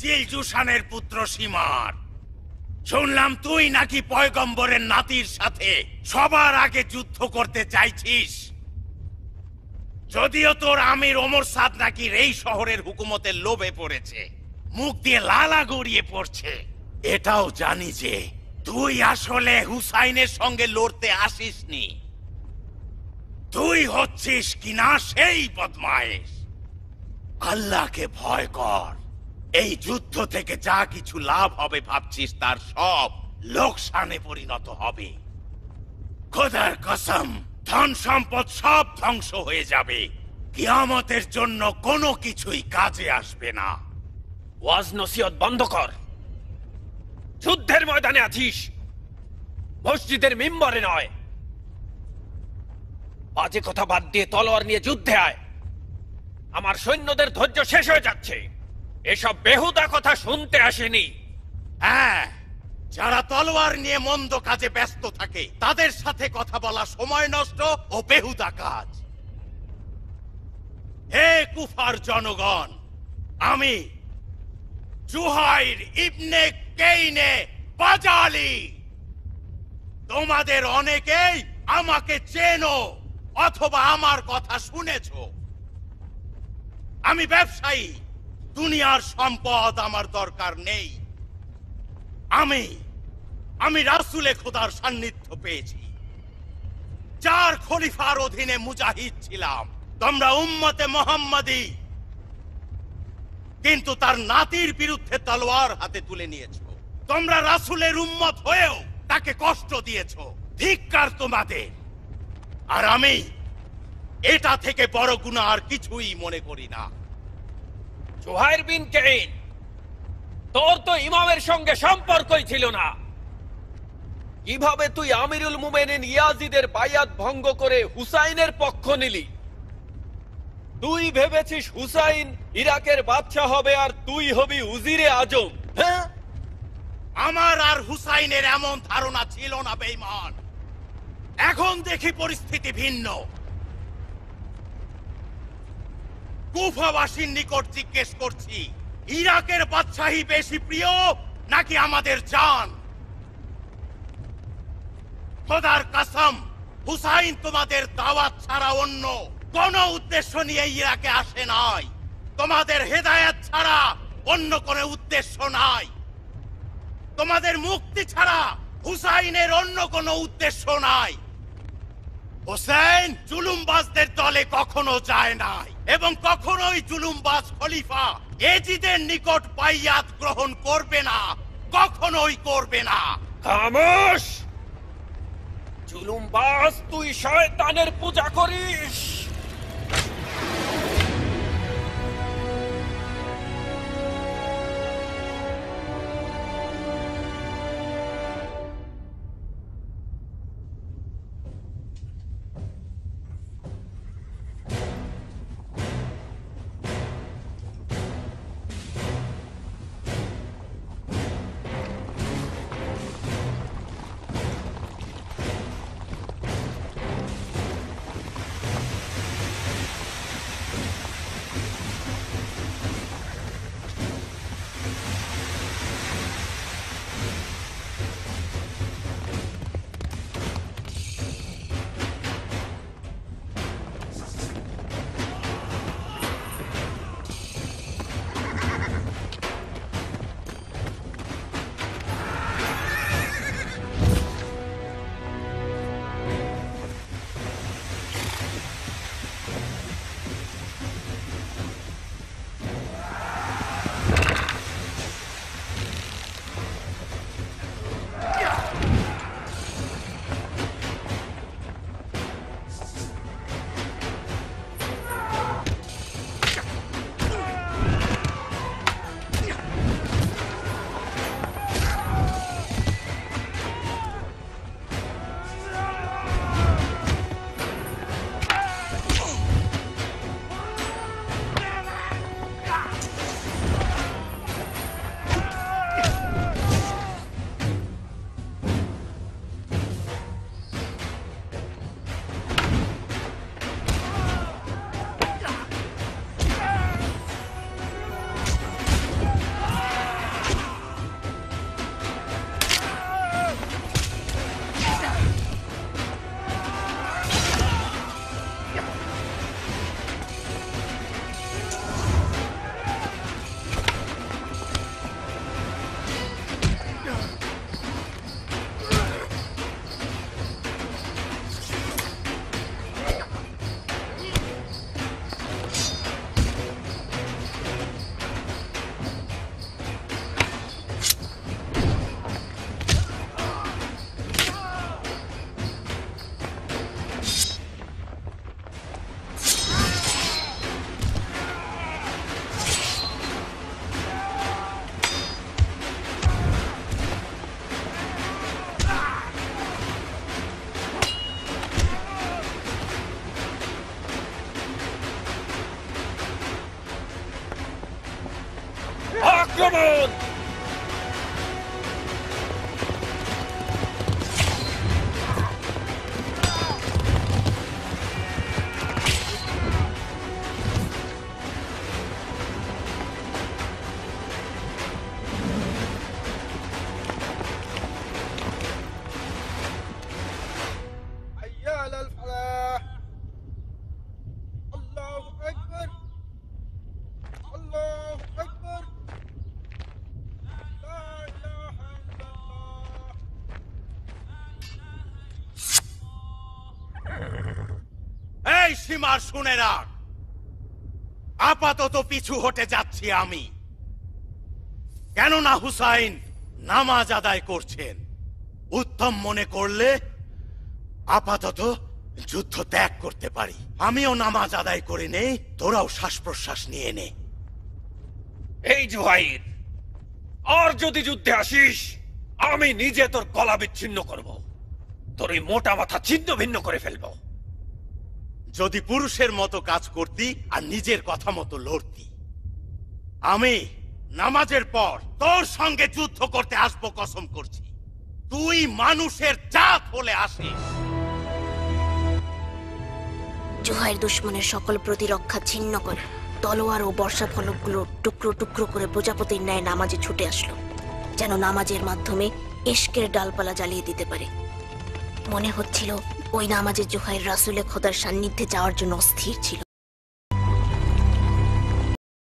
জিলজুশানের পুত্র সীমার। শুনলাম তুই নাকি পয়গম্বরের নাতির সাথে সবার আগে যুদ্ধ করতে চাইছিস। যদিও তোর আমির ওমর সাদ নাকি এই শহরের হুকুমতের লোভে পড়েছে, মুখ দিয়ে লালা গড়িয়ে পড়ছে, এটাও জানি যে তুই আসলে হুসাইনের সঙ্গে লড়তে আসিসনি। তুই হচ্ছিস কিনা সেই বদমাইশ। আল্লাহকে ভয় কর। এই যুদ্ধ থেকে যা কিছু লাভ হবে ভাবছিস তার সব লোকসানে পরিণত হবে। খোদার কসম, ধন সম্পদ সব ধ্বংস হয়ে যাবে। কিয়ামতের জন্য কোনো কিছুই কাজে আসবে না। ওয়াজ নসিহত বন্ধ কর। যুদ্ধের ময়দানে আছিস, মসজিদের মিম্বরে নয়। বাজে কথা বাদ দিয়ে তলোয়ার নিয়ে যুদ্ধে আয়। আমার সৈন্যদের ধৈর্য শেষ হয়ে যাচ্ছে। এসব বেহুদা কথা শুনতে আসেনি। হ্যাঁ, যারা তলোয়ার নিয়ে মন্দ কাজে ব্যস্ত থাকে তাদের সাথে কথা বলা সময় নষ্ট ও বেহুদা কাজ। হে কুফার জনগণ, আমি জুহাইর ইবনে কেইনে বাজালি, তোমাদের অনেকেই আমাকে চেনো অথবা আমার কথা শুনেছো। আমি ব্যবসায়ী, দুনিয়ার সম্পদ আমার দরকার নেই। আমি রাসূলে খোদার সান্নিধ্য পেয়েছি, যার খলিফার অধীনে মুজাহিদ ছিলাম। তোমরা উম্মতে মুহাম্মাদি, কিন্তু তার নাতির বিরুদ্ধে তলোয়ার হাতে তুলে নিয়েছো। তোমরা রাসূলের উম্মত হয়েও তাকে কষ্ট দিয়েছো। ধিক্কার তোমাদের। আর আমি এটা থেকে বড় গুনাহ আর কিছুই মনে করি না। জুহাইর বিন কেইন, তোর তো ইমামের সঙ্গে সম্পর্কই ছিল না। কিভাবে তুই আমিরুল মুমিনিন ইয়াজিদের বায়াত ভঙ্গ করে হুসাইনের পক্ষ নিলি? তুই ভেবেছিস হুসাইন ইরাকের বাদশা হবে আর তুই হবি উজিরে আজম? হ্যাঁ, আমার আর হুসাইনের এমন ধারণা ছিল না বেঈমান। এখন দেখি পরিস্থিতি ভিন্ন। কুফাবাসীর নিকট জিজ্ঞেস করছি, ইরাকের বাদশাহী বেশি প্রিয় নাকি আমাদের জান? খোদার কসম, হুসাইন তোমাদের দাওয়াত ছাড়া অন্য কোন উদ্দেশ্য নিয়ে ইরাকে আসে নাই। তোমাদের হেদায়েত ছাড়া অন্য কোনো উদ্দেশ্য নাই। তোমাদের মুক্তি ছাড়া হুসাইনের অন্য কোনো উদ্দেশ্য নাই। হুসাইন জুলুমবাজদের দলে কখনো যায় নাই এবং কখনোই জুলুমবাজ খলিফা এজিদের নিকট বাইয়াত গ্রহণ করবে না, কখনোই করবে না। খামোশ! জুলুমবাজ, তুই শয়তানের পূজা করিস। এই সীমার শুনে রাখ, আপাতত পিছু হটে যাচ্ছি আমি। কেননা হুসাইন নামাজ আদায় করছেন। উত্তম মনে করলে আপাতত যুদ্ধ ত্যাগ করতে পারি। আমিও নামাজ আদায় করে নেই, তোরাও শ্বাস প্রশ্বাস নিয়ে নে। এই জুহাইর, আর যদি যুদ্ধে আসিস, আমি নিজে তোর গলা বিচ্ছিন্ন করব, তোর এই মোটা মাথা ছিন্ন ভিন্ন করে ফেলবো। যদি পুরুষের মতো কাজ করতি আর নিজের কথা মতো লড়তি, আমি নামাজের পর তোর সঙ্গে যুদ্ধ করতে আসবো কসম করছি। তুই মানুষের জাত হলে আসিস। জুহাইর দুশ্মনের সকল প্রতিরক্ষা ছিন্ন করে তলোয়ার ও বর্ষা ফলকগুলো টুকরো টুকরো করে প্রজাপতির ন্যায় নামাজে ছুটে আসলো, যেন নামাজের মাধ্যমে ইশকের ডালপালা জ্বালিয়ে দিতে পারে। মনে হচ্ছিল ওই নামাজে জুহাইর রাসূলে খোদার সান্নিধ্যে যাওয়ার জন্য অস্থির ছিল।